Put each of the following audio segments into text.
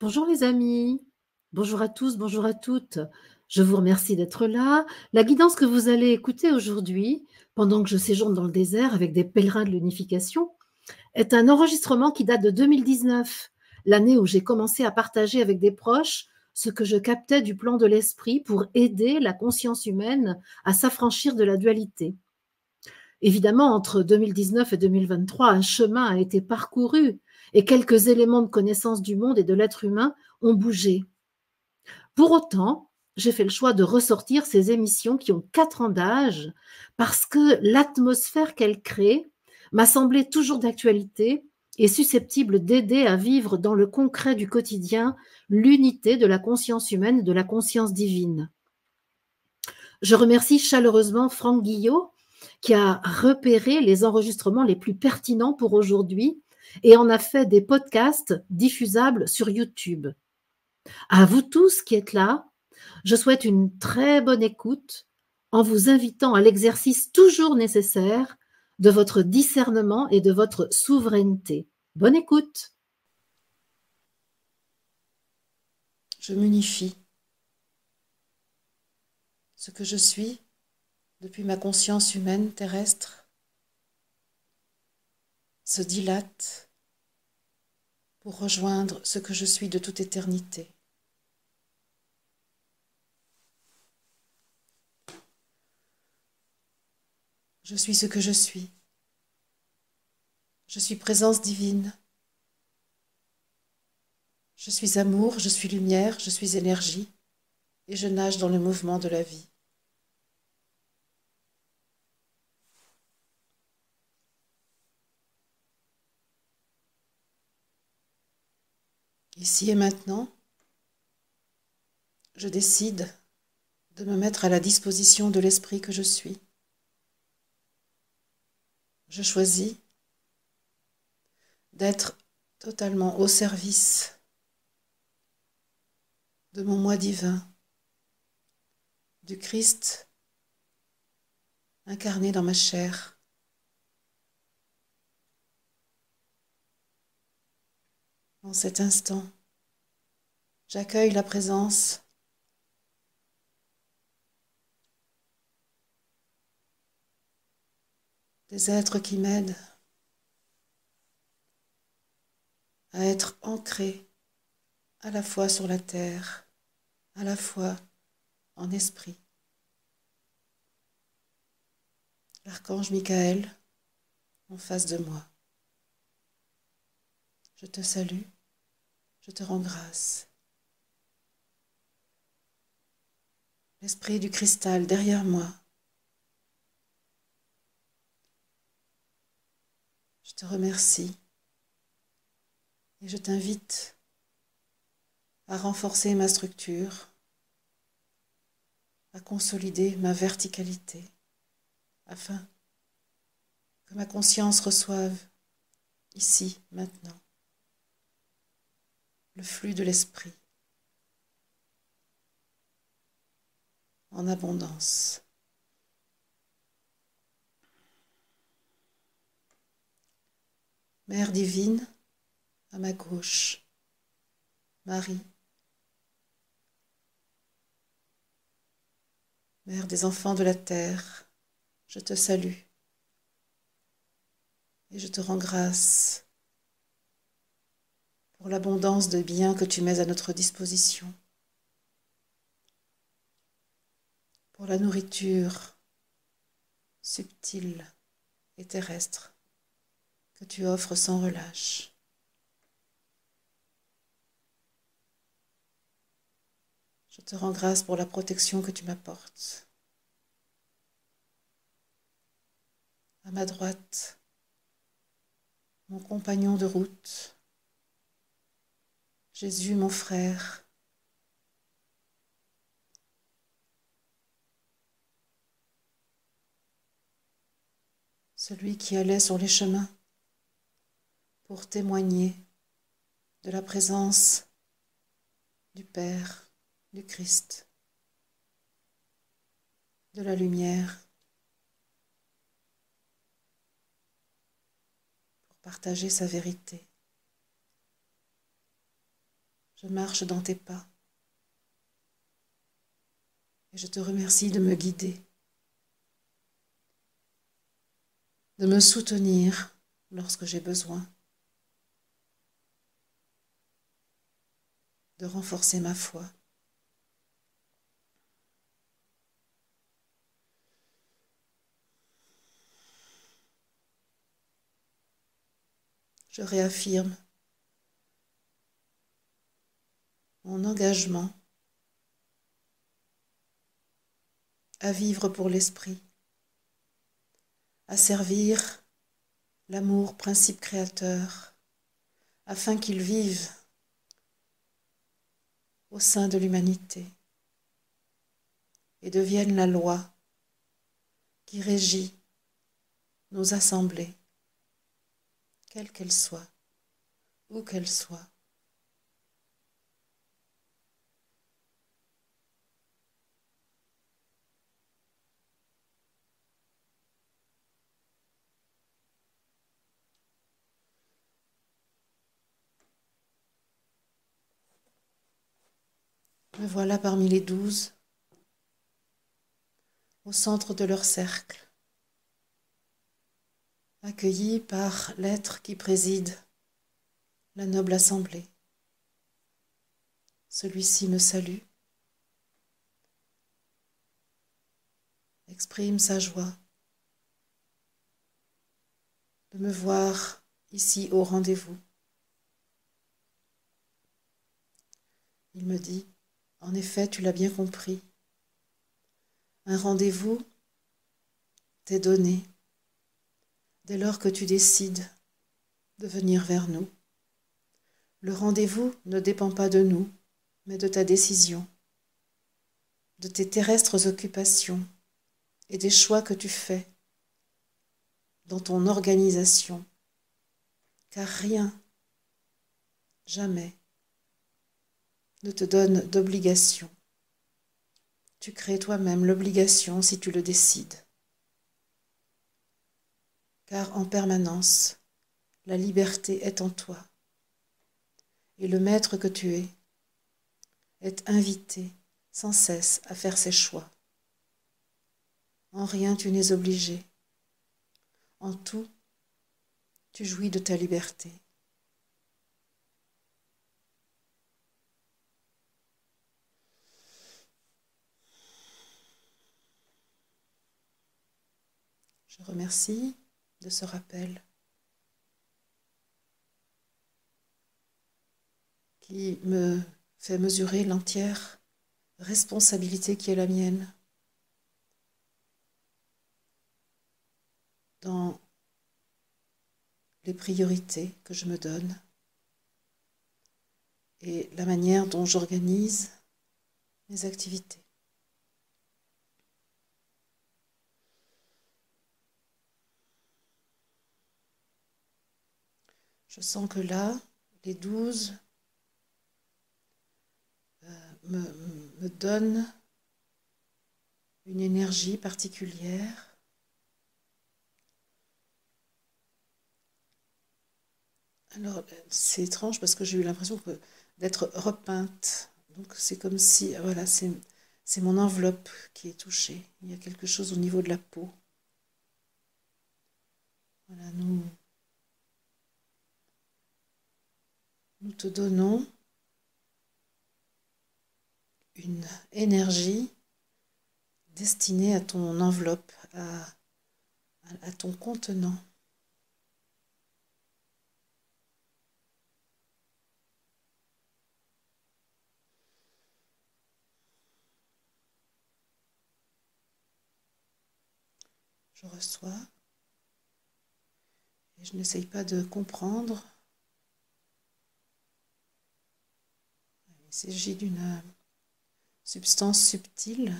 Bonjour les amis, bonjour à tous, bonjour à toutes. Je vous remercie d'être là. La guidance que vous allez écouter aujourd'hui, pendant que je séjourne dans le désert avec des pèlerins de l'unification, est un enregistrement qui date de 2019, l'année où j'ai commencé à partager avec des proches ce que je captais du plan de l'esprit pour aider la conscience humaine à s'affranchir de la dualité. Évidemment, entre 2019 et 2023, un chemin a été parcouru et quelques éléments de connaissance du monde et de l'être humain ont bougé. Pour autant, j'ai fait le choix de ressortir ces émissions qui ont 4 ans d'âge parce que l'atmosphère qu'elles créent m'a semblé toujours d'actualité et susceptible d'aider à vivre dans le concret du quotidien l'unité de la conscience humaine et de la conscience divine. Je remercie chaleureusement Franck Guillot qui a repéré les enregistrements les plus pertinents pour aujourd'hui et en a fait des podcasts diffusables sur YouTube. À vous tous qui êtes là, je souhaite une très bonne écoute en vous invitant à l'exercice toujours nécessaire de votre discernement et de votre souveraineté. Bonne écoute. Je m'unifie. Ce que je suis, depuis ma conscience humaine terrestre, se dilate pour rejoindre ce que je suis de toute éternité. Je suis ce que je suis. Je suis présence divine. Je suis amour, je suis lumière, je suis énergie, et je nage dans le mouvement de la vie. Ici et maintenant, je décide de me mettre à la disposition de l'esprit que je suis. Je choisis d'être totalement au service de mon moi divin, du Christ incarné dans ma chair. En cet instant, j'accueille la présence des êtres qui m'aident à être ancré à la fois sur la terre, à la fois en esprit. L'archange Michael en face de moi. Je te salue, je te rends grâce. L'esprit du cristal derrière moi. Je te remercie et je t'invite à renforcer ma structure, à consolider ma verticalité, afin que ma conscience reçoive, ici, maintenant, le flux de l'esprit, en abondance. Mère divine, à ma gauche, Marie, Mère des enfants de la terre, je te salue et je te rends grâce pour l'abondance de biens que tu mets à notre disposition, pour la nourriture subtile et terrestre que tu offres sans relâche. Je te rends grâce pour la protection que tu m'apportes. À ma droite, mon compagnon de route, Jésus mon frère, celui qui allait sur les chemins pour témoigner de la présence du Père, du Christ, de la lumière, pour partager sa vérité. Je marche dans tes pas et je te remercie de me guider, de me soutenir lorsque j'ai besoin, de renforcer ma foi. Je réaffirme mon engagement à vivre pour l'esprit, à servir l'amour, principe créateur, afin qu'il vive au sein de l'humanité et devienne la loi qui régit nos assemblées, quelles qu'elles soient, où qu'elles soient. Me voilà parmi les 12, au centre de leur cercle, accueilli par l'être qui préside la noble assemblée. Celui-ci me salue, exprime sa joie de me voir ici au rendez-vous. Il me dit, en effet, tu l'as bien compris, un rendez-vous t'est donné dès lors que tu décides de venir vers nous. Le rendez-vous ne dépend pas de nous, mais de ta décision, de tes terrestres occupations et des choix que tu fais dans ton organisation, car rien, jamais, ne te donne d'obligation. Tu crées toi-même l'obligation si tu le décides. Car en permanence, la liberté est en toi. Et le maître que tu es est invité sans cesse à faire ses choix. En rien tu n'es obligé. En tout, tu jouis de ta liberté. Je remercie de ce rappel qui me fait mesurer l'entière responsabilité qui est la mienne dans les priorités que je me donne et la manière dont j'organise mes activités. Je sens que là, les 12 me donnent une énergie particulière. Alors, c'est étrange parce que j'ai eu l'impression d'être repeinte. Donc, c'est comme si, voilà, c'est mon enveloppe qui est touchée. Il y a quelque chose au niveau de la peau. Voilà, nous te donnons une énergie destinée à ton enveloppe, à ton contenant. Je reçois et je n'essaye pas de comprendre. Il s'agit d'une substance subtile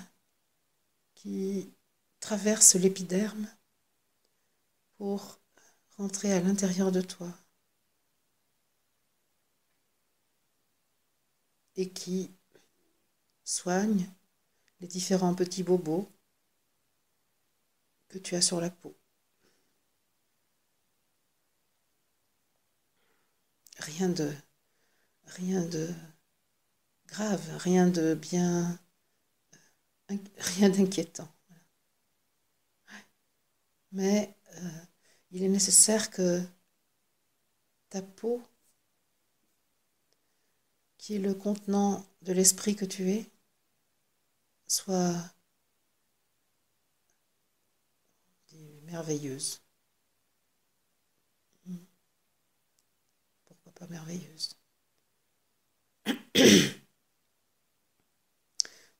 qui traverse l'épiderme pour rentrer à l'intérieur de toi et qui soigne les différents petits bobos que tu as sur la peau. Rien de grave, rien de bien, rien d'inquiétant. Mais il est nécessaire que ta peau, qui est le contenant de l'esprit que tu es, soit merveilleuse. Pourquoi pas merveilleuse?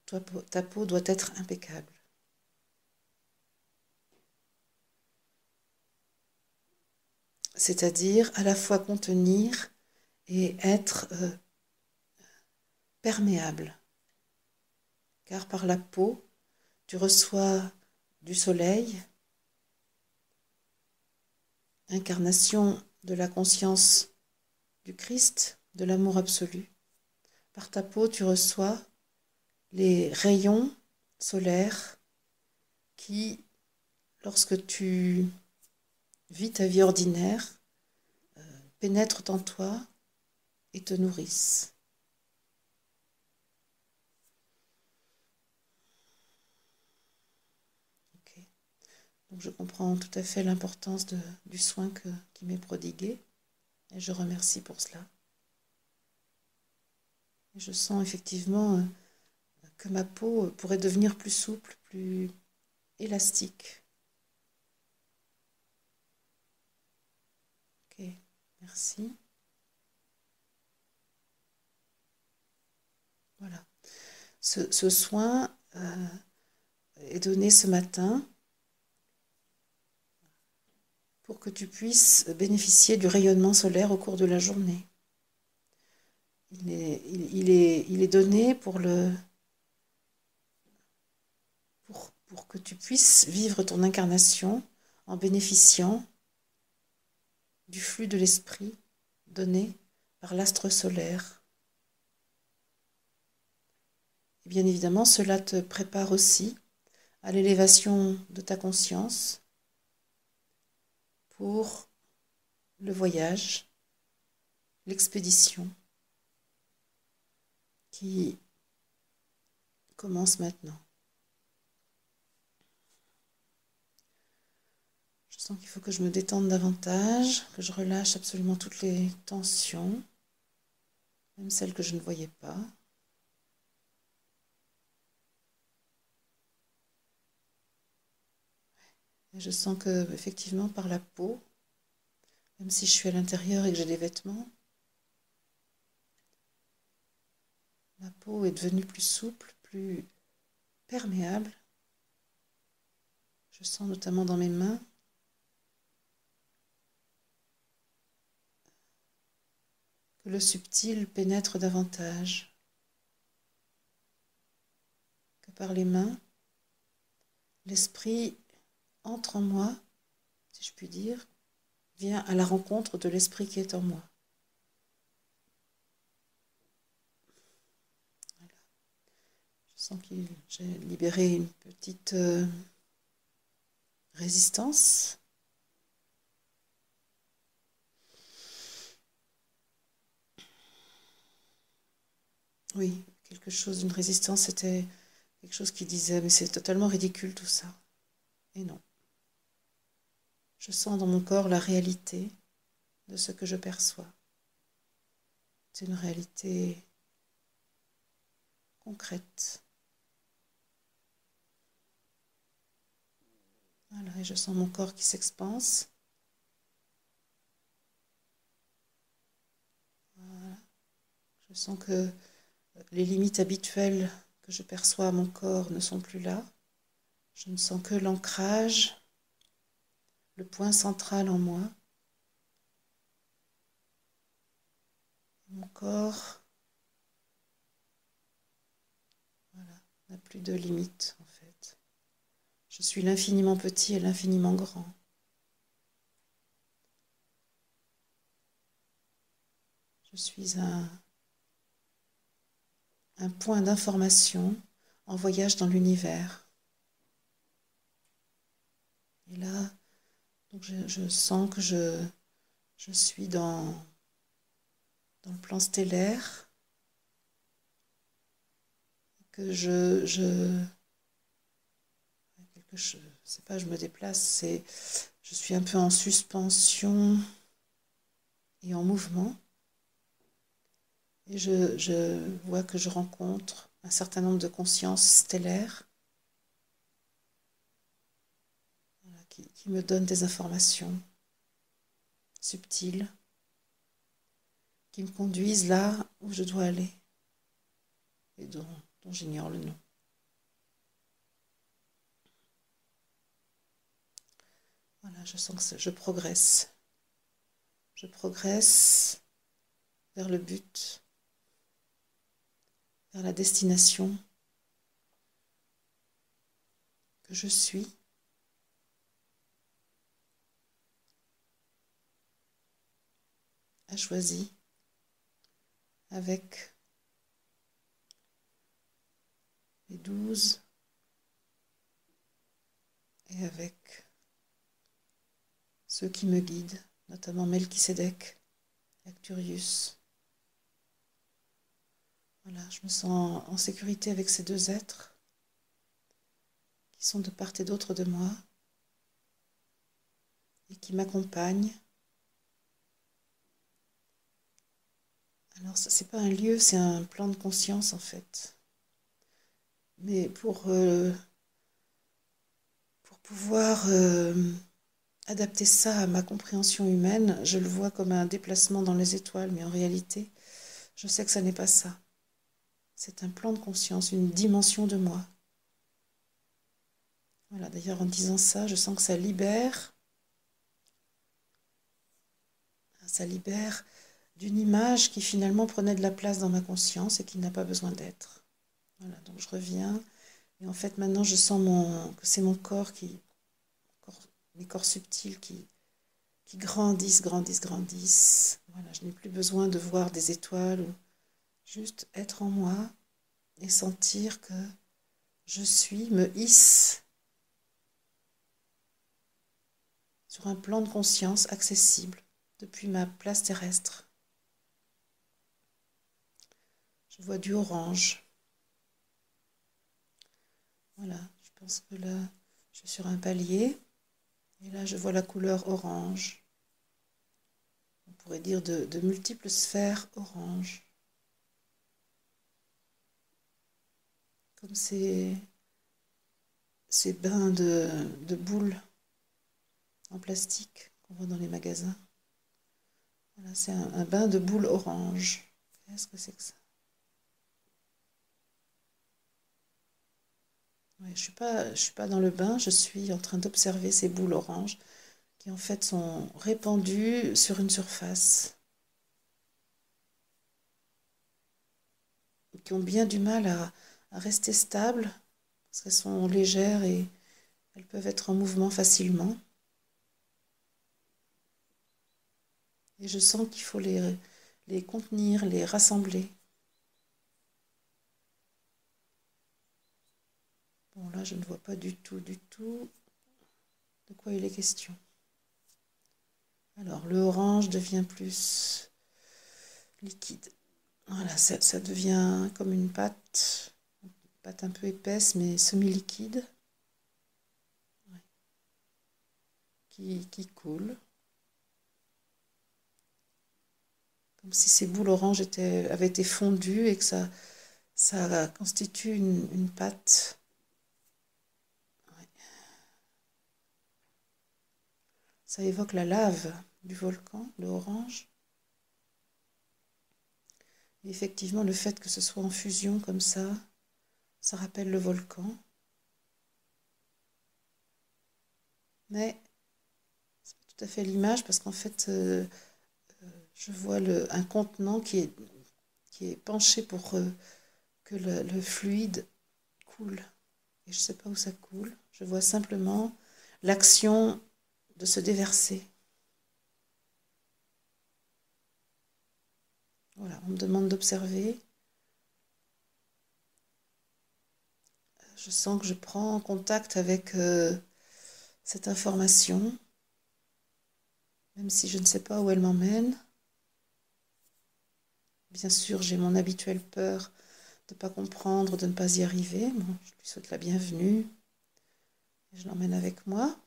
Ta peau doit être impeccable. C'est-à-dire à la fois contenir et être perméable. Car par la peau, tu reçois du soleil, incarnation de la conscience du Christ, de l'amour absolu. Par ta peau, tu reçois les rayons solaires qui, lorsque tu vis ta vie ordinaire, pénètrent en toi et te nourrissent. Okay. Donc je comprends tout à fait l'importance du soin qui m'est prodigué et je remercie pour cela. Et je sens effectivement que ma peau pourrait devenir plus souple, plus élastique. Ok, merci. Voilà. Ce soin est donné ce matin pour que tu puisses bénéficier du rayonnement solaire au cours de la journée. Il est donné pour que tu puisses vivre ton incarnation en bénéficiant du flux de l'esprit donné par l'astre solaire. Et bien évidemment, cela te prépare aussi à l'élévation de ta conscience pour le voyage, l'expédition qui commence maintenant. Je sens qu'il faut que je me détende davantage, que je relâche absolument toutes les tensions, même celles que je ne voyais pas. Et je sens que, effectivement, par la peau, même si je suis à l'intérieur et que j'ai des vêtements, ma peau est devenue plus souple, plus perméable. Je sens notamment dans mes mains que le subtil pénètre davantage, que par les mains, l'esprit entre en moi, si je puis dire, vient à la rencontre de l'esprit qui est en moi. Voilà. Je sens que j'ai libéré une petite résistance. Oui, quelque chose, une résistance, c'était quelque chose qui disait, mais c'est totalement ridicule tout ça. Et non. Je sens dans mon corps la réalité de ce que je perçois. C'est une réalité concrète. Voilà, et je sens mon corps qui s'expanse. Voilà. Je sens que les limites habituelles que je perçois à mon corps ne sont plus là. Je ne sens que l'ancrage, le point central en moi. Mon corps, voilà, n'a plus de limites en fait. Je suis l'infiniment petit et l'infiniment grand. Je suis un point d'information en voyage dans l'univers. Et là, donc je sens que je suis dans le plan stellaire, que je sais pas, je me déplace, je suis un peu en suspension et en mouvement. Et je vois que je rencontre un certain nombre de consciences stellaires qui me donnent des informations subtiles, qui me conduisent là où je dois aller et dont j'ignore le nom. Voilà, je sens que je progresse. Je progresse vers le but, vers la destination que je suis. A choisi avec les 12 et avec ceux qui me guident, notamment Melchisédek, Acturius. Voilà, je me sens en sécurité avec ces deux êtres qui sont de part et d'autre de moi et qui m'accompagnent. Alors, ce n'est pas un lieu, c'est un plan de conscience en fait. Mais pour pouvoir adapter ça à ma compréhension humaine, je le vois comme un déplacement dans les étoiles, mais en réalité, je sais que ça n'est pas ça. C'est un plan de conscience, une dimension de moi. Voilà, d'ailleurs, en disant ça, je sens que ça libère d'une image qui finalement prenait de la place dans ma conscience et qui n'a pas besoin d'être. Voilà, donc je reviens. Et en fait, maintenant, je sens que c'est mon corps mes corps subtils qui grandissent, grandissent, grandissent. Voilà, je n'ai plus besoin de voir des étoiles, ou juste être en moi et sentir que je me hisse sur un plan de conscience accessible depuis ma place terrestre. Je vois du orange. Voilà, je pense que là, je suis sur un palier. Et là, je vois la couleur orange. On pourrait dire de multiples sphères orange. Comme ces bains de boules en plastique qu'on voit dans les magasins. Voilà, c'est un bain de boules orange. Qu'est-ce que c'est que ça? Ouais, je suis pas dans le bain, je suis en train d'observer ces boules oranges qui en fait sont répandues sur une surface, qui ont bien du mal à rester stables parce qu'elles sont légères et elles peuvent être en mouvement facilement. Et je sens qu'il faut les contenir, les rassembler. Bon, là, je ne vois pas du tout de quoi il est question. Alors, le orange devient plus liquide. Voilà, ça devient comme une pâte un peu épaisse, mais semi-liquide, ouais, qui coule. Comme si ces boules oranges avaient été fondues et que ça constitue une pâte. Ouais. Ça évoque la lave du volcan, le orange. Et effectivement, le fait que ce soit en fusion comme ça rappelle le volcan. Mais c'est pas tout à fait l'image parce qu'en fait, je vois un contenant qui est penché pour que le fluide coule. Et je ne sais pas où ça coule. Je vois simplement l'action de se déverser. Voilà, on me demande d'observer. Je sens que je prends en contact avec cette information, même si je ne sais pas où elle m'emmène. Bien sûr, j'ai mon habituelle peur de ne pas comprendre, de ne pas y arriver. Bon, je lui souhaite la bienvenue. Et je l'emmène avec moi.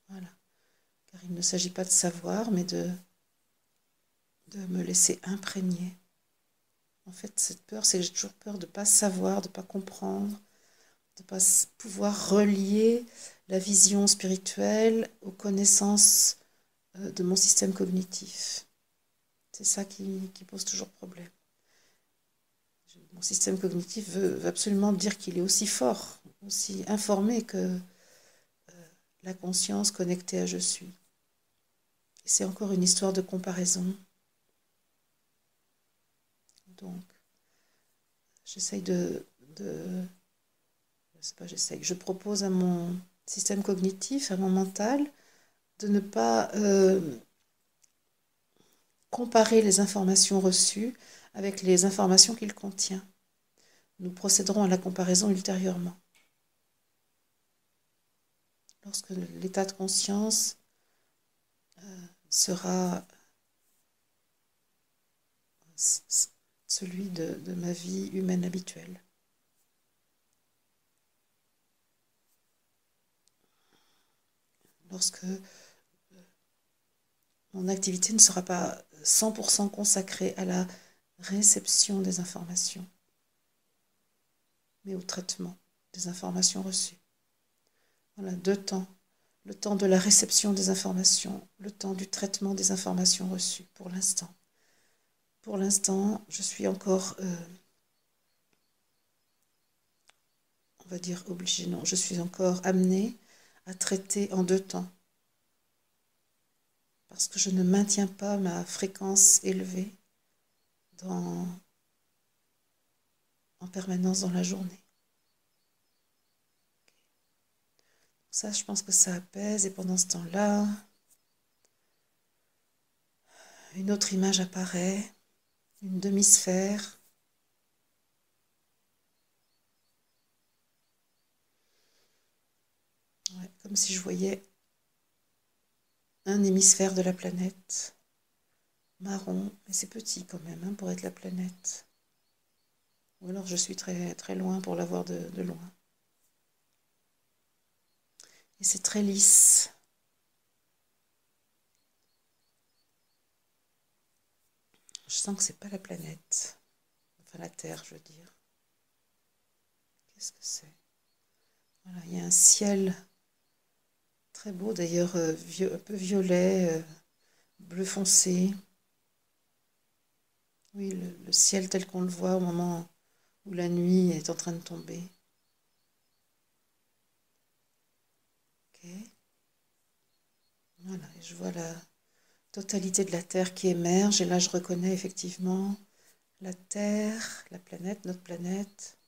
Voilà. Car il ne s'agit pas de savoir, mais de me laisser imprégner. En fait, cette peur, c'est que j'ai toujours peur de ne pas savoir, de ne pas comprendre, de ne pas pouvoir relier la vision spirituelle aux connaissances de mon système cognitif. C'est ça qui pose toujours problème. Mon système cognitif veut absolument dire qu'il est aussi fort, aussi informé que la conscience connectée à je suis. Et c'est encore une histoire de comparaison. Donc, j'essaye je propose à mon système cognitif, à mon mental, de ne pas comparer les informations reçues avec les informations qu'il contient. Nous procéderons à la comparaison ultérieurement. Lorsque l'état de conscience sera celui de ma vie humaine habituelle. Lorsque mon activité ne sera pas 100% consacrée à la réception des informations, mais au traitement des informations reçues. Voilà, 2 temps. Le temps de la réception des informations, le temps du traitement des informations reçues, pour l'instant. Pour l'instant, je suis encore, on va dire obligée, non, je suis encore amenée à traiter en 2 temps. Parce que je ne maintiens pas ma fréquence élevée en permanence dans la journée. Ça, je pense que ça apaise. Et pendant ce temps-là, une autre image apparaît, une demi-sphère. Ouais, comme si je voyais un hémisphère de la planète, marron, mais c'est petit quand même pour être la planète. Ou alors je suis très, très loin pour la voir de loin. Et c'est très lisse. Je sens que c'est pas la planète. Enfin la Terre, je veux dire. Qu'est-ce que c'est? Voilà, il y a un ciel très beau d'ailleurs, un peu violet, bleu foncé. Oui, le ciel tel qu'on le voit au moment où la nuit est en train de tomber. Ok. Voilà, et je vois la totalité de la Terre qui émerge, et là je reconnais effectivement la Terre, la planète, notre planète.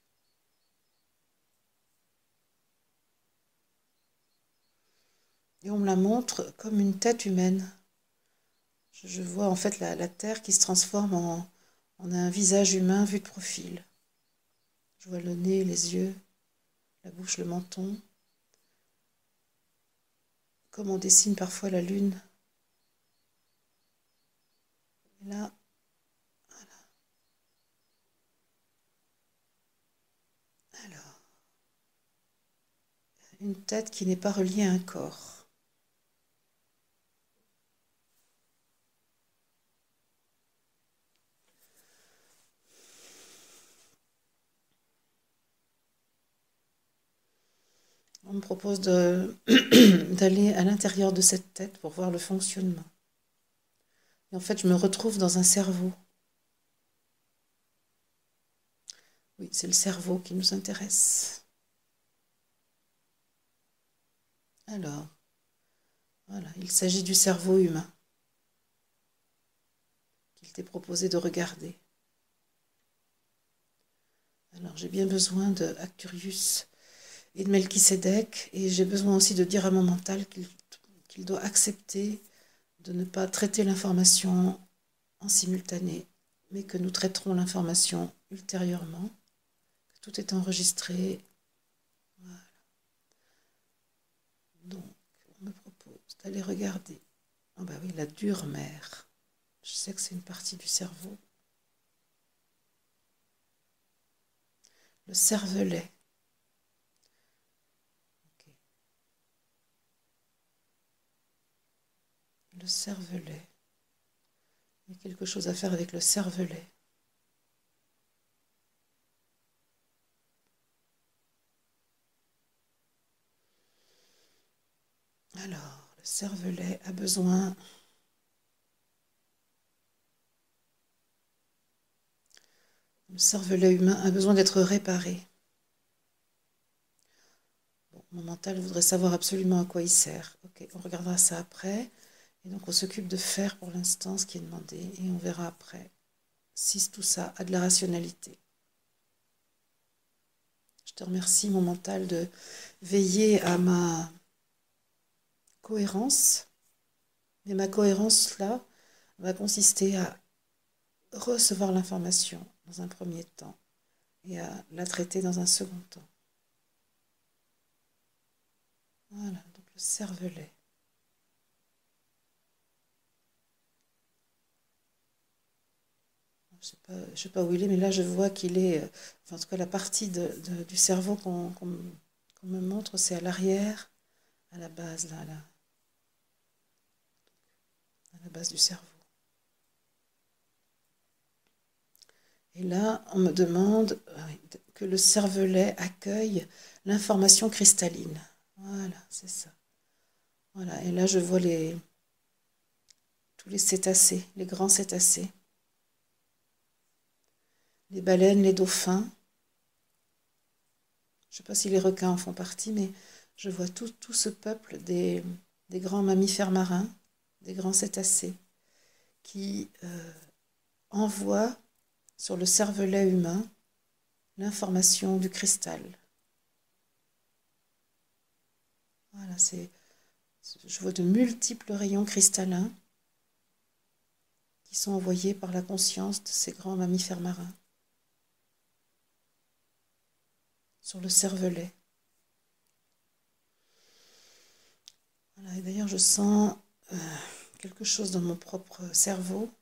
Et on me la montre comme une tête humaine. Je vois en fait la Terre qui se transforme en un visage humain vu de profil. Je vois le nez, les yeux, la bouche, le menton. Comme on dessine parfois la lune. Et là, voilà. Alors, une tête qui n'est pas reliée à un corps. On me propose d'aller à l'intérieur de cette tête pour voir le fonctionnement. Et en fait, je me retrouve dans un cerveau. Oui, c'est le cerveau qui nous intéresse. Alors, voilà, il s'agit du cerveau humain qu'il t'est proposé de regarder. Alors, j'ai bien besoin de Arcturus et de Melchisédek, et j'ai besoin aussi de dire à mon mental qu'il doit accepter de ne pas traiter l'information en simultané, mais que nous traiterons l'information ultérieurement, que tout est enregistré. Voilà. Donc, on me propose d'aller regarder. Oh bah oui, la dure mère. Je sais que c'est une partie du cerveau. le cervelet. Okay. Le cervelet. Il y a quelque chose à faire avec le cervelet. Alors, le cervelet a besoin... Le cervelet humain a besoin d'être réparé. Bon, mon mental voudrait savoir absolument à quoi il sert. Ok, on regardera ça après. Et donc on s'occupe de faire pour l'instant ce qui est demandé. Et on verra après si tout ça a de la rationalité. Je te remercie, mon mental, de veiller à ma cohérence. Mais ma cohérence, là, va consister à recevoir l'information dans un premier temps et à la traiter dans un second temps. Voilà, donc le cervelet. Je sais pas où il est, mais là je vois qu'il est, enfin, en tout cas la partie du cerveau qu'on me montre, c'est à l'arrière, à la base, là, à la base du cerveau. Et là, on me demande que le cervelet accueille l'information cristalline. Voilà, c'est ça. Voilà, et là je vois tous les cétacés, les grands cétacés, les baleines, les dauphins. Je ne sais pas si les requins en font partie, mais je vois tout ce peuple des grands mammifères marins, des grands cétacés, qui envoient sur le cervelet humain l'information du cristal. Voilà, je vois de multiples rayons cristallins qui sont envoyés par la conscience de ces grands mammifères marins sur le cervelet. Voilà, et d'ailleurs, je sens quelque chose dans mon propre cerveau.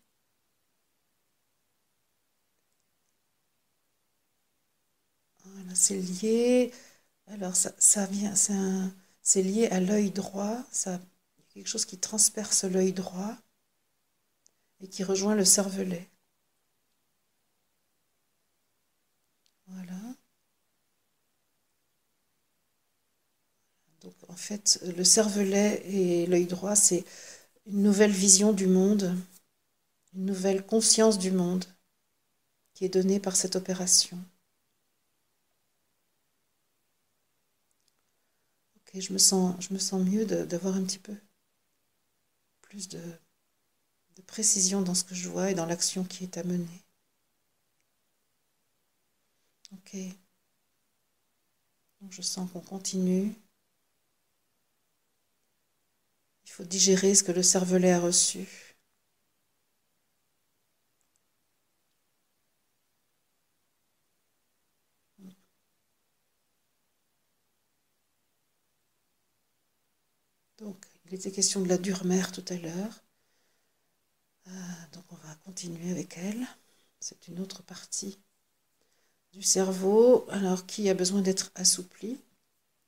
Voilà, c'est lié. Alors, ça vient, c'est lié à l'œil droit. Il y a quelque chose qui transperce l'œil droit et qui rejoint le cervelet. Voilà. Donc, en fait, le cervelet et l'œil droit, c'est une nouvelle vision du monde, une nouvelle conscience du monde qui est donnée par cette opération. Ok, je me sens mieux d'avoir un petit peu plus de précision dans ce que je vois et dans l'action qui est à mener. Ok. Donc je sens qu'on continue. Il faut digérer ce que le cervelet a reçu. Donc, il était question de la dure-mère tout à l'heure. Donc, on va continuer avec elle. C'est une autre partie du cerveau, alors qui a besoin d'être assouplie,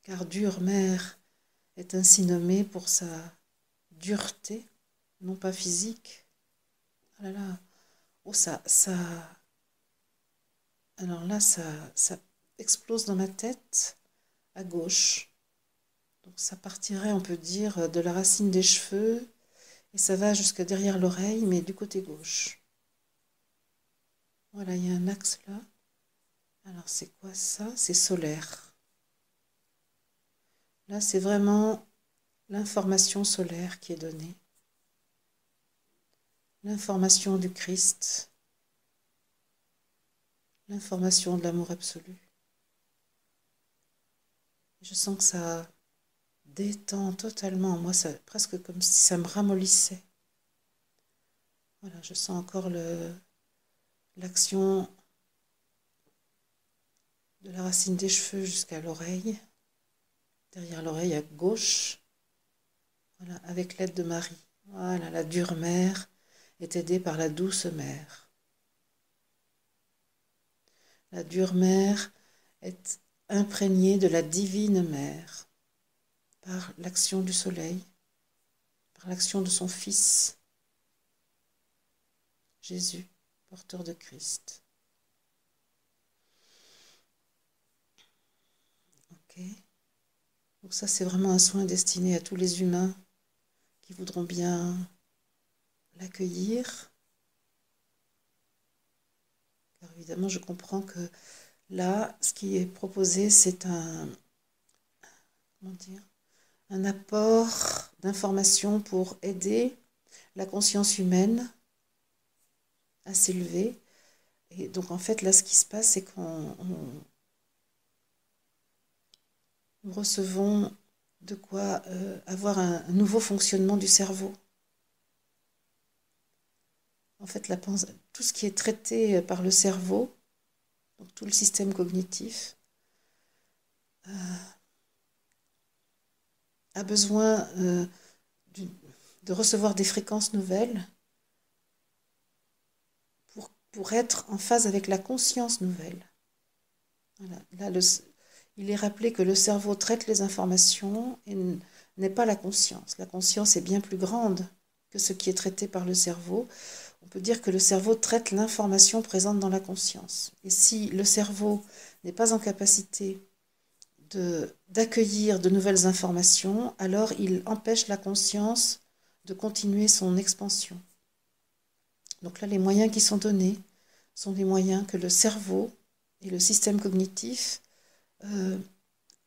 car dure-mère est ainsi nommée pour sa dureté, non pas physique. Ah là là, oh alors là, ça explose dans ma tête à gauche. Donc ça partirait, on peut dire, de la racine des cheveux et ça va jusqu'à derrière l'oreille, mais du côté gauche. Voilà, il y a un axe là. Alors c'est quoi ça? C'est solaire. Là, c'est vraiment l'information solaire qui est donnée. L'information du Christ. L'information de l'amour absolu. Je sens que ça détend totalement. Moi, c'est presque comme si ça me ramollissait. Voilà, je sens encore l'action de la racine des cheveux jusqu'à l'oreille, derrière l'oreille à gauche, voilà, avec l'aide de Marie. Voilà, la dure mère est aidée par la douce mère. La dure mère est imprégné de la divine mère par l'action du soleil, par l'action de son Fils, Jésus, porteur de Christ. Ok. Donc ça, c'est vraiment un soin destiné à tous les humains qui voudront bien l'accueillir. Car évidemment, je comprends que là, ce qui est proposé, c'est un apport d'informations pour aider la conscience humaine à s'élever. Et donc, en fait, là, ce qui se passe, c'est nous recevons de quoi avoir un nouveau fonctionnement du cerveau. En fait, tout ce qui est traité par le cerveau, donc tout le système cognitif, a besoin de recevoir des fréquences nouvelles pour être en phase avec la conscience nouvelle. Voilà. Là, il est rappelé que le cerveau traite les informations et n'est pas la conscience. La conscience est bien plus grande que ce qui est traité par le cerveau. On peut dire que le cerveau traite l'information présente dans la conscience. Et si le cerveau n'est pas en capacité d'accueillir de nouvelles informations, alors il empêche la conscience de continuer son expansion. Donc là, les moyens qui sont donnés sont les moyens que le cerveau et le système cognitif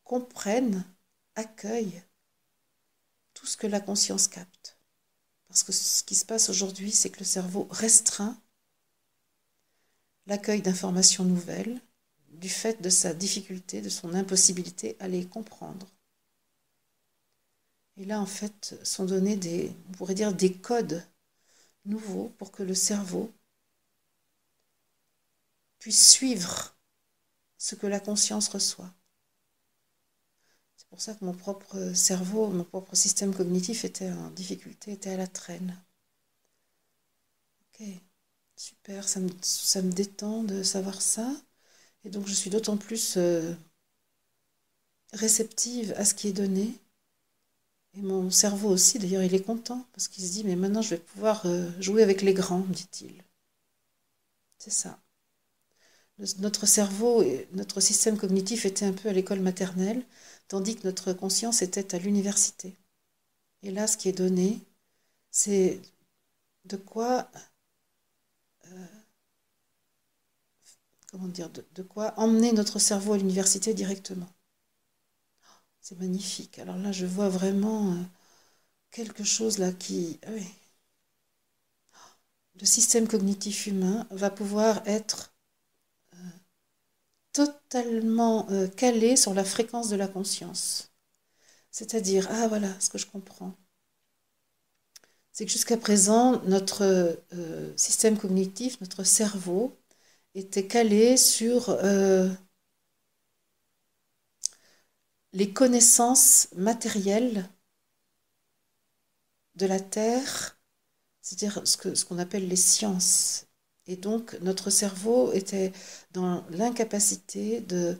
comprennent, accueillent tout ce que la conscience capte. Parce que ce qui se passe aujourd'hui, c'est que le cerveau restreint l'accueil d'informations nouvelles du fait de sa difficulté, de son impossibilité à les comprendre. Et là, en fait, sont donnés on pourrait dire des codes nouveaux pour que le cerveau puisse suivre ce que la conscience reçoit. C'est pour ça que mon propre cerveau, mon propre système cognitif était en difficulté, était à la traîne. Ok, super, ça me détend de savoir ça. Et donc je suis d'autant plus réceptive à ce qui est donné. Et mon cerveau aussi, d'ailleurs, il est content, parce qu'il se dit, mais maintenant je vais pouvoir jouer avec les grands, dit-il. C'est ça. Notre cerveau et notre système cognitif étaient un peu à l'école maternelle, tandis que notre conscience était à l'université. Et là, ce qui est donné, c'est de quoi, de quoi emmener notre cerveau à l'université directement. C'est magnifique. Alors là, je vois vraiment quelque chose là qui... oui. Le système cognitif humain va pouvoir être totalement calé sur la fréquence de la conscience. C'est-à-dire, ah voilà, ce que je comprends. C'est que jusqu'à présent, notre système cognitif, notre cerveau, était calé sur les connaissances matérielles de la Terre, c'est-à-dire ce qu'on appelle les sciences. Et donc, notre cerveau était dans l'incapacité de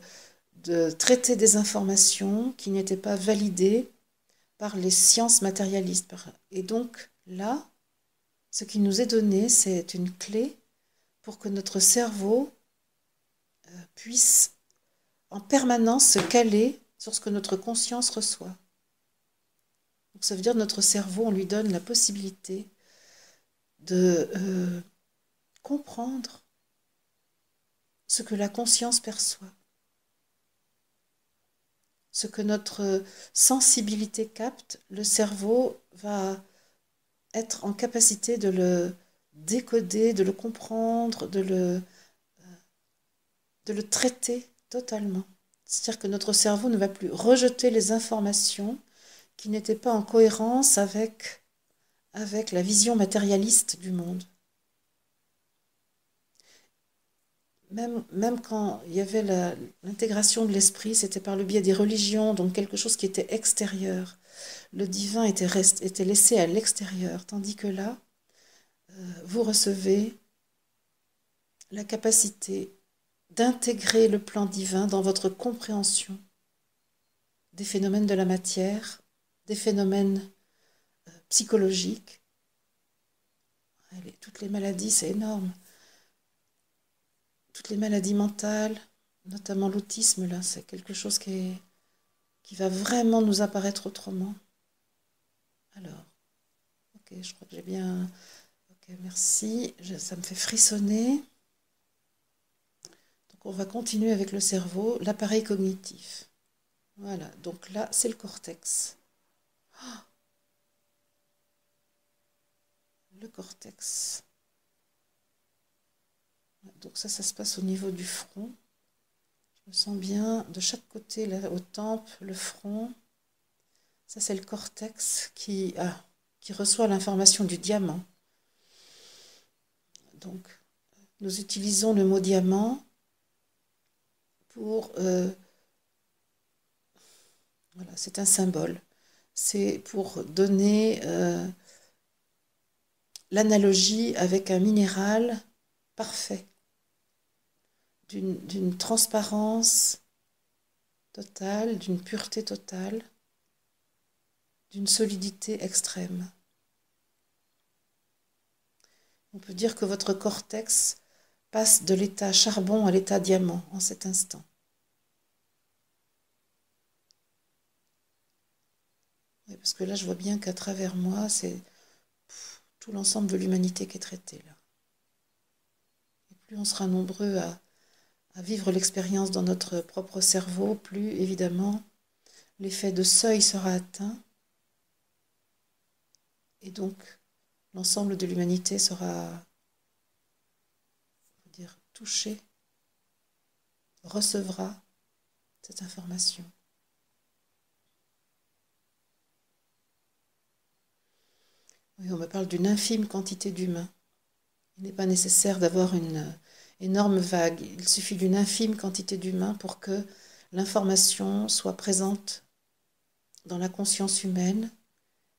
traiter des informations qui n'étaient pas validées par les sciences matérialistes. Et donc, là, ce qui nous est donné, c'est une clé pour que notre cerveau puisse en permanence se caler sur ce que notre conscience reçoit. Donc, ça veut dire que notre cerveau, on lui donne la possibilité de comprendre ce que la conscience perçoit, ce que notre sensibilité capte. Le cerveau va être en capacité de le décoder, de le comprendre, de le traiter totalement. C'est-à-dire que notre cerveau ne va plus rejeter les informations qui n'étaient pas en cohérence avec la vision matérialiste du monde. Même quand il y avait l'intégration de l'esprit, c'était par le biais des religions, donc quelque chose qui était extérieur. Le divin était laissé à l'extérieur, tandis que là, vous recevez la capacité d'intégrer le plan divin dans votre compréhension des phénomènes de la matière, des phénomènes psychologiques. Toutes les maladies, c'est énorme. Toutes les maladies mentales, notamment l'autisme, là, c'est quelque chose qui va vraiment nous apparaître autrement. Alors, ok, je crois que j'ai bien... Ok, merci, ça me fait frissonner. Donc on va continuer avec le cerveau, l'appareil cognitif. Voilà, donc là, c'est le cortex. Le cortex. Donc ça se passe au niveau du front. Je me sens bien de chaque côté, là, aux tempes, le front. Ça, c'est le cortex qui reçoit l'information du diamant. Donc, nous utilisons le mot diamant pour... voilà, c'est un symbole. C'est pour donner l'analogie avec un minéral parfait, d'une transparence totale, d'une pureté totale, d'une solidité extrême. On peut dire que votre cortex passe de l'état charbon à l'état diamant en cet instant. Oui, parce que là, je vois bien qu'à travers moi, c'est tout l'ensemble de l'humanité qui est traité là. Et plus on sera nombreux à vivre l'expérience dans notre propre cerveau, plus évidemment l'effet de seuil sera atteint. Et donc, l'ensemble de l'humanité sera, on va dire, touché, recevra cette information. Oui, on me parle d'une infime quantité d'humains. Il n'est pas nécessaire d'avoir une énorme vague. Il suffit d'une infime quantité d'humains pour que l'information soit présente dans la conscience humaine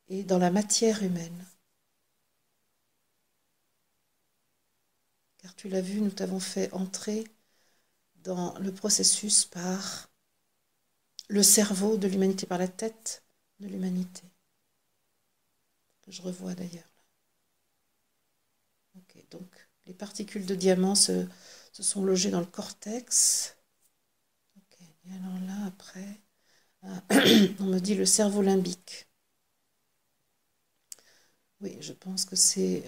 et dans la matière humaine. Car tu l'as vu, nous t'avons fait entrer dans le processus par le cerveau de l'humanité, par la tête de l'humanité, que je revois d'ailleurs. Ok, donc les particules de diamant se sont logées dans le cortex. Ok, et alors là, après, on me dit le cerveau limbique. Oui, je pense que c'est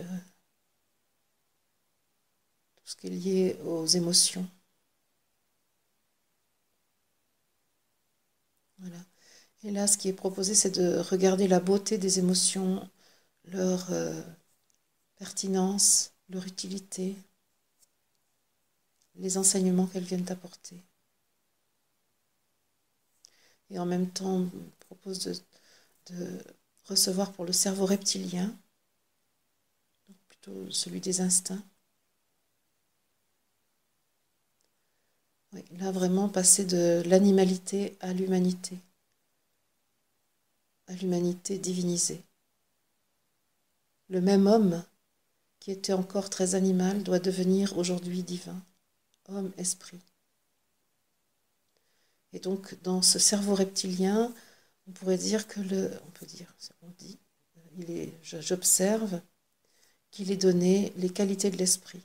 tout ce qui est lié aux émotions. Voilà. Et là, ce qui est proposé, c'est de regarder la beauté des émotions, leur pertinence, leur utilité, les enseignements qu'elles viennent apporter. Et en même temps, on propose de recevoir pour le cerveau reptilien, donc plutôt celui des instincts. Oui, là, vraiment passer de l'animalité à l'humanité divinisée. Le même homme qui était encore très animal doit devenir aujourd'hui divin, homme-esprit. Et donc, dans ce cerveau reptilien, on pourrait dire que j'observe qu'il est donné les qualités de l'esprit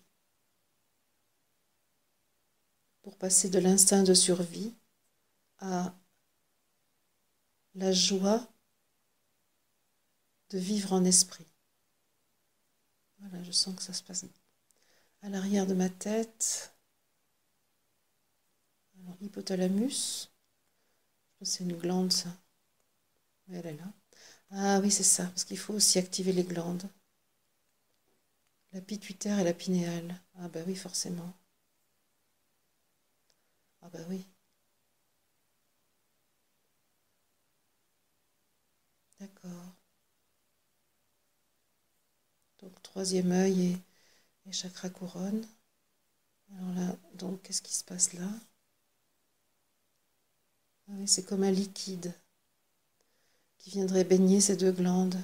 pour passer de l'instinct de survie à la joie de vivre en esprit. Voilà, je sens que ça se passe à l'arrière de ma tête. Alors, hypothalamus, c'est une glande, ça. Elle est là. Ah oui, c'est ça, parce qu'il faut aussi activer les glandes. La pituitaire et la pinéale. Ah bah oui, forcément. Ah bah oui. D'accord. Donc, troisième œil et chakra couronne. Alors là, donc, qu'est-ce qui se passe là? Ah oui, c'est comme un liquide qui viendrait baigner ces deux glandes.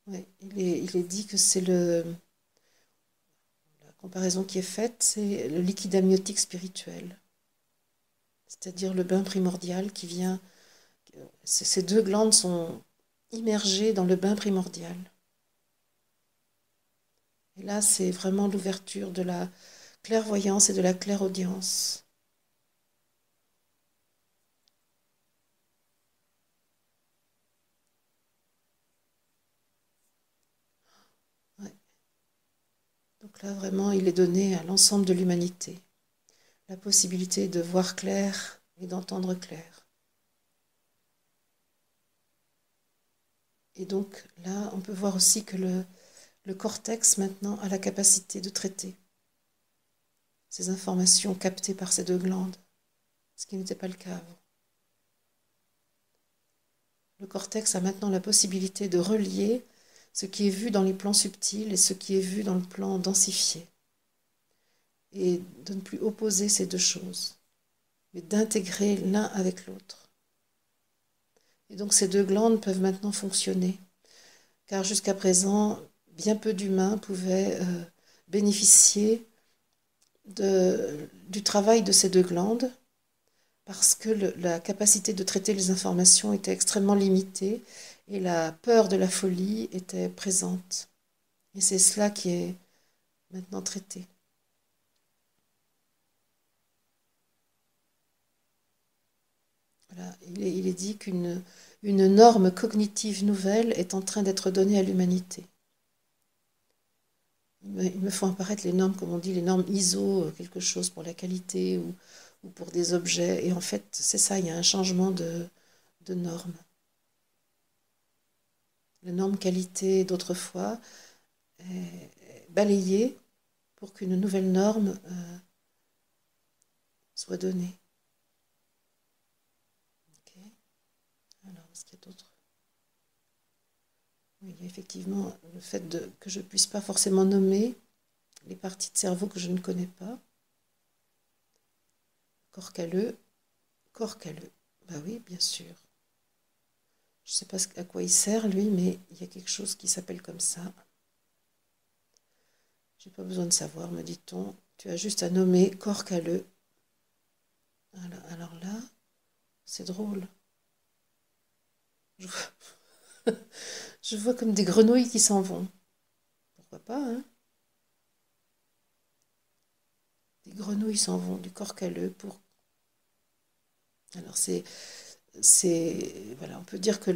Oui, il est dit que c'est comparaison qui est faite, c'est le liquide amniotique spirituel, c'est-à-dire le bain primordial qui vient. Ces deux glandes sont immergées dans le bain primordial. Et là, c'est vraiment l'ouverture de la clairvoyance et de la clairaudience. Ouais. Donc là, vraiment, il est donné à l'ensemble de l'humanité la possibilité de voir clair et d'entendre clair. Et donc là, on peut voir aussi que le cortex maintenant a la capacité de traiter ces informations captées par ces deux glandes, ce qui n'était pas le cas avant. Le cortex a maintenant la possibilité de relier ce qui est vu dans les plans subtils et ce qui est vu dans le plan densifié, et de ne plus opposer ces deux choses, mais d'intégrer l'un avec l'autre. Et donc ces deux glandes peuvent maintenant fonctionner, car jusqu'à présent, bien peu d'humains pouvaient bénéficier du travail de ces deux glandes, parce que la capacité de traiter les informations était extrêmement limitée et la peur de la folie était présente. Et c'est cela qui est maintenant traité. Voilà, il est dit qu'une norme cognitive nouvelle est en train d'être donnée à l'humanité. Ils me font apparaître les normes, comme on dit, les normes ISO, quelque chose pour la qualité ou pour des objets. Et en fait, c'est ça, il y a un changement de normes. La norme qualité d'autrefois est balayée pour qu'une nouvelle norme soit donnée. Okay. Alors, est-ce qu'il y a d'autres? Oui, il y a effectivement le fait que je ne puisse pas forcément nommer les parties de cerveau que je ne connais pas. Corps calleux. Bah oui, bien sûr. Je ne sais pas à quoi il sert, lui, mais il y a quelque chose qui s'appelle comme ça. J'ai pas besoin de savoir, me dit-on. Tu as juste à nommer corps calleux. Alors là, c'est drôle. Je vois comme des grenouilles qui s'en vont. Pourquoi pas, hein? Des grenouilles s'en vont du corps calleux pour... Alors voilà, on peut dire que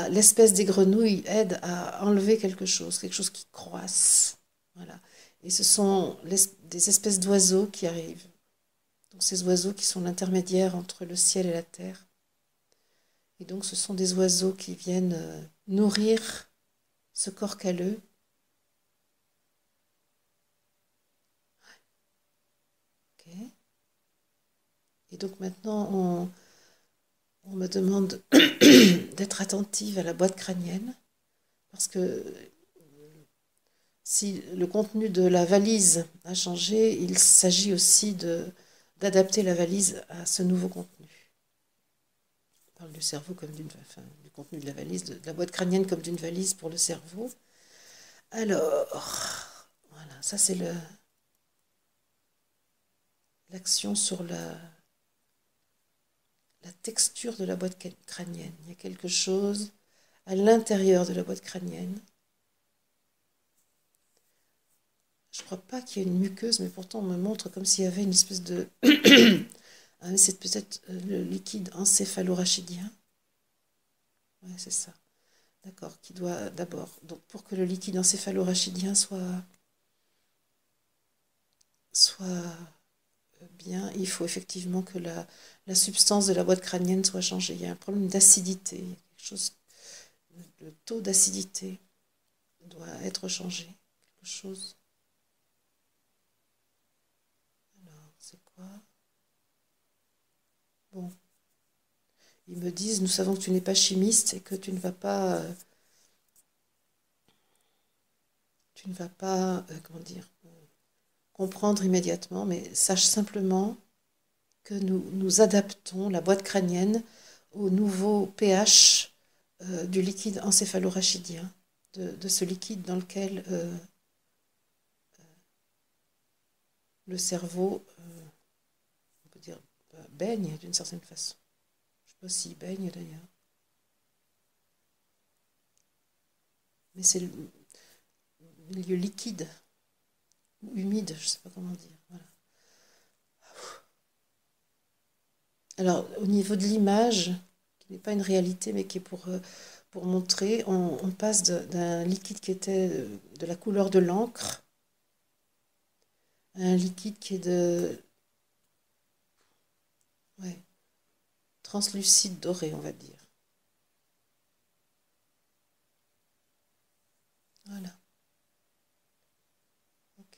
l'espèce des grenouilles aide à enlever quelque chose qui croisse. Voilà. Et ce sont des espèces d'oiseaux qui arrivent. Donc ces oiseaux qui sont l'intermédiaire entre le ciel et la terre. Et donc ce sont des oiseaux qui viennent nourrir ce corps calleux. Okay. Et donc maintenant on me demande d'être attentive à la boîte crânienne, parce que si le contenu de la valise a changé, il s'agit aussi d'adapter la valise à ce nouveau contenu. On parle du cerveau comme du contenu de la valise, de la boîte crânienne comme d'une valise pour le cerveau. Alors, voilà, ça c'est l'action sur la texture de la boîte crânienne. Il y a quelque chose à l'intérieur de la boîte crânienne. Je ne crois pas qu'il y ait une muqueuse, mais pourtant on me montre comme s'il y avait une espèce de... c'est peut-être le liquide encéphalorachidien. Oui, c'est ça. D'accord, qui doit d'abord... Donc pour que le liquide encéphalorachidien soit bien, il faut effectivement que la substance de la boîte crânienne soit changée. Il y a un problème d'acidité, quelque chose, le taux d'acidité doit être changé, quelque chose. Alors, c'est quoi? Bon, ils me disent, nous savons que tu n'es pas chimiste et que tu ne vas pas, comment dire, comprendre immédiatement, mais sache simplement que nous adaptons la boîte crânienne au nouveau pH du liquide encéphalorachidien, de ce liquide dans lequel le cerveau, on peut dire, baigne d'une certaine façon. Je ne sais pas s'il baigne d'ailleurs. Mais c'est le milieu liquide ou humide, je ne sais pas comment dire. Voilà. Alors, au niveau de l'image, qui n'est pas une réalité, mais qui est pour montrer, on passe d'un liquide qui était de la couleur de l'encre à un liquide qui est ouais, translucide doré, on va dire. Voilà. Ok.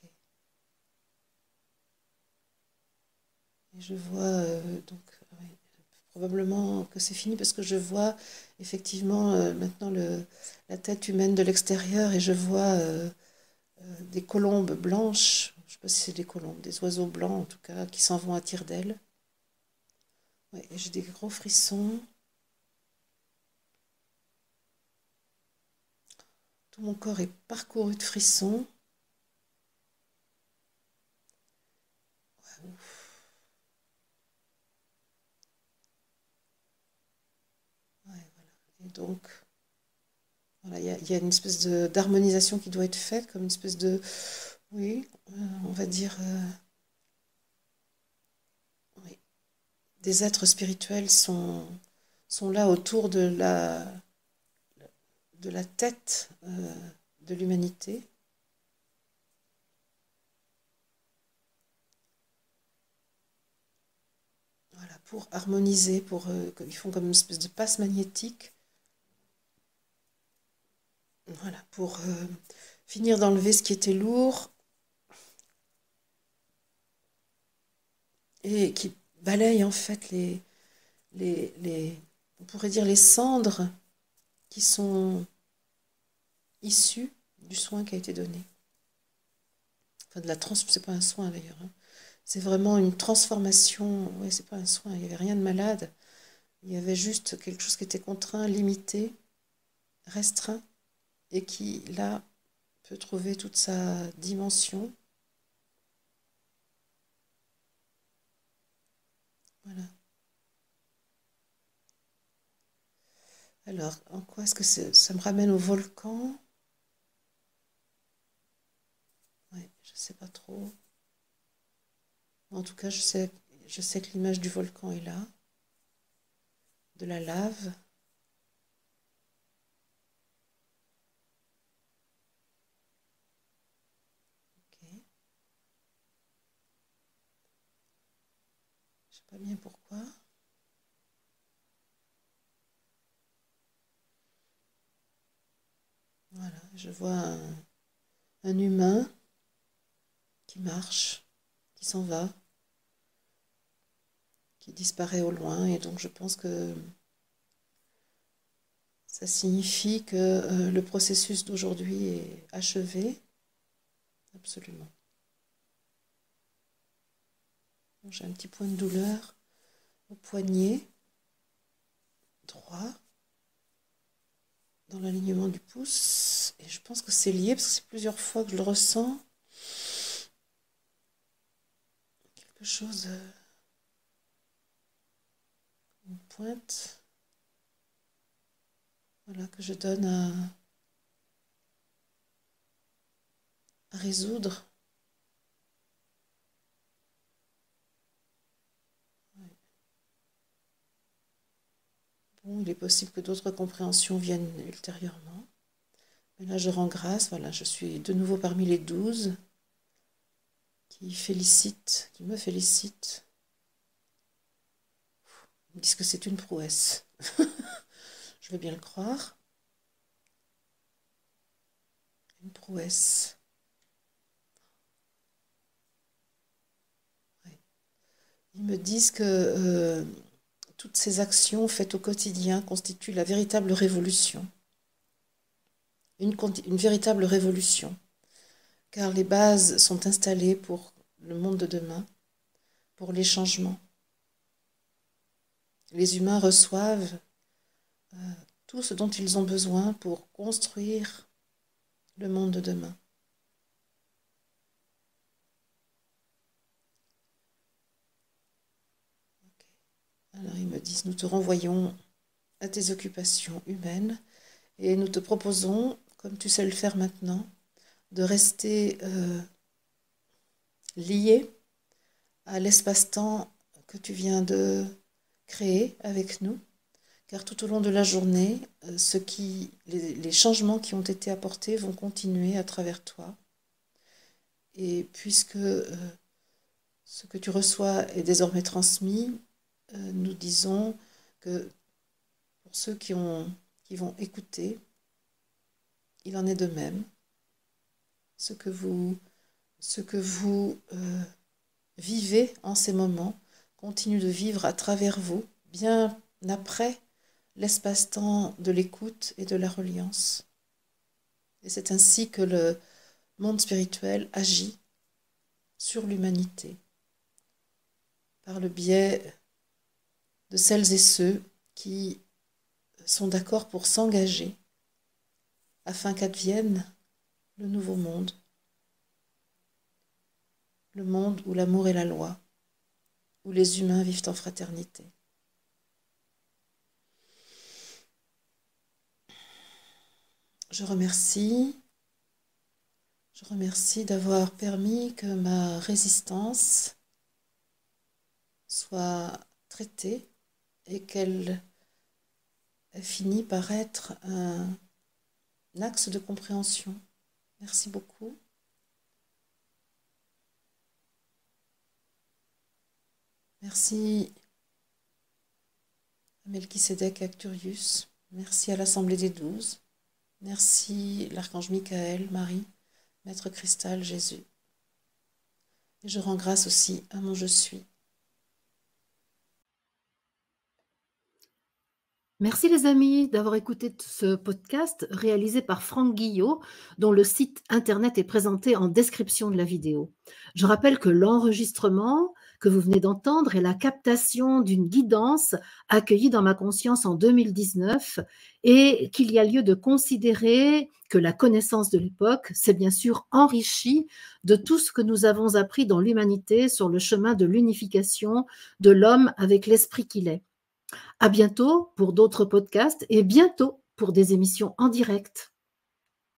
Et je vois donc ouais, probablement que c'est fini parce que je vois effectivement maintenant la tête humaine de l'extérieur et je vois des colombes blanches. Je ne sais pas si c'est des colombes, des oiseaux blancs en tout cas, qui s'en vont à tire-d'aile. Ouais, et j'ai des gros frissons. Tout mon corps est parcouru de frissons. Ouais, ouais, voilà. Et donc, voilà, il y a une espèce d'harmonisation qui doit être faite, comme une espèce de, oui, on va dire, oui, des êtres spirituels sont là autour de la tête de l'humanité. Voilà, pour harmoniser, ils font comme une espèce de passe magnétique. Voilà, pour finir d'enlever ce qui était lourd et qui balaye en fait on pourrait dire les cendres qui sont issues du soin qui a été donné. Enfin, c'est pas un soin d'ailleurs, hein. C'est vraiment une transformation. Ouais, c'est pas un soin, il n'y avait rien de malade. Il y avait juste quelque chose qui était contraint, limité, restreint, et qui, là, peut trouver toute sa dimension. Voilà. Alors, en quoi est-ce que ça me ramène au volcan? Ouais, je sais pas trop. En tout cas, je sais que l'image du volcan est là, de la lave. Ok. Je sais pas bien pourquoi. Voilà, je vois un humain qui marche, qui s'en va, qui disparaît au loin, et donc je pense que ça signifie que le processus d'aujourd'hui est achevé, absolument. Bon, j'ai un petit point de douleur au poignet droit, dans l'alignement du pouce, et je pense que c'est lié parce que c'est plusieurs fois que je le ressens. Quelque chose, une pointe, voilà, que je donne à résoudre. Ouais. Bon, il est possible que d'autres compréhensions viennent ultérieurement. Mais là, je rends grâce, voilà, je suis de nouveau parmi les 12 qui me félicitent. Ils me disent que c'est une prouesse. Je veux bien le croire. Une prouesse. Ouais. Ils me disent que toutes ces actions faites au quotidien constituent la véritable révolution. Une véritable révolution. Car les bases sont installées pour le monde de demain, pour les changements. Les humains reçoivent tout ce dont ils ont besoin pour construire le monde de demain. bêtises. Nous te renvoyons à tes occupations humaines et nous te proposons, comme tu sais le faire maintenant, de rester lié à l'espace-temps que tu viens de créer avec nous, car tout au long de la journée, les changements qui ont été apportés vont continuer à travers toi. Et puisque ce que tu reçois est désormais transmis, nous disons que pour ceux qui vont écouter, il en est de même. Ce que vous vivez en ces moments continue de vivre à travers vous, bien après l'espace-temps de l'écoute et de la reliance. Et c'est ainsi que le monde spirituel agit sur l'humanité, par le biais de celles et ceux qui sont d'accord pour s'engager afin qu'advienne le nouveau monde, le monde où l'amour est la loi, où les humains vivent en fraternité. Je remercie d'avoir permis que ma résistance soit traitée et qu'elle finit par être un axe de compréhension. Merci beaucoup. Merci à Melchisédek Acturius. Merci à l'Assemblée des 12. Merci l'Archange Michael, Marie, Maître Cristal, Jésus. Et je rends grâce aussi à mon Je suis. Merci les amis d'avoir écouté ce podcast réalisé par Franck Guillot, dont le site internet est présenté en description de la vidéo. Je rappelle que l'enregistrement que vous venez d'entendre est la captation d'une guidance accueillie dans ma conscience en 2019 et qu'il y a lieu de considérer que la connaissance de l'époque s'est bien sûr enrichie de tout ce que nous avons appris dans l'humanité sur le chemin de l'unification de l'homme avec l'esprit qu'il est. À bientôt pour d'autres podcasts et bientôt pour des émissions en direct.